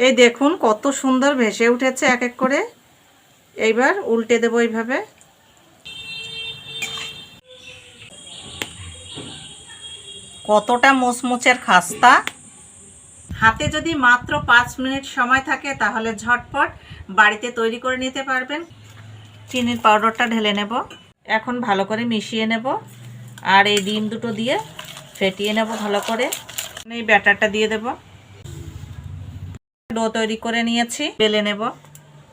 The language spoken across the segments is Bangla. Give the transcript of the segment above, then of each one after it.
এই দেখুন কত সুন্দর ভেসে উঠেছে এক এক করে। এইবার উল্টে দেব এইভাবে। কতটা মুচমুচের খাস্তা। হাতে যদি মাত্র 5 মিনিট সময় থাকে তাহলে ঝটপট বাড়িতে তৈরি করে নিতে পারবেন। চিনির পাউডারটা ঢেলে নেব। এখন ভালো করে মিশিয়ে নেব আর এই ডিম দুটো দিয়ে ফেটিয়ে নেব ভালো করে। এই ব্যাটারটা দিয়ে দেব। ডো তৈরি করে নিয়েছি, বেলে নেব।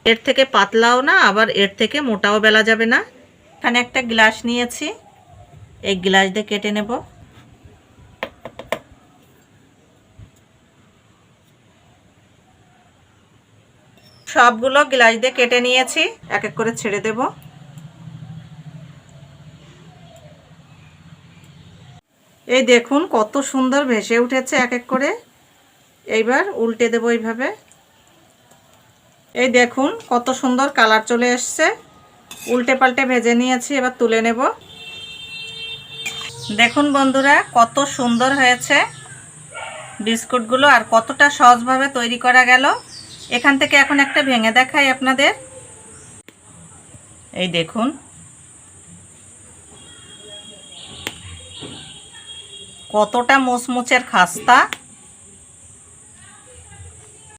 এর থেকে পাতলাও না আবার এর থেকে মোটাও বেলা যাবে না। এখানে একটা গ্লাস নিয়েছি, এই গ্লাস দিয়ে কেটে নেব। সবগুলো গ্লাস দিয়ে কেটে নিয়েছি, এক এক করে ছেড়ে দেব। এই দেখুন কত সুন্দর ভেসে উঠেছে এক এক করে। এইবার উল্টে দেব এইভাবে। এই দেখুন কত সুন্দর কালার চলে এসছে। উল্টে পাল্টে ভেজে নিয়েছি, এবার তুলে নেব। দেখুন বন্ধুরা কত সুন্দর হয়েছে বিস্কুটগুলো, আর কতটা সহজভাবে তৈরি করা গেল। এখান থেকে এখন একটা ভেঙে দেখাই আপনাদের। এই দেখুন কতটা মুচমুচের খাস্তা।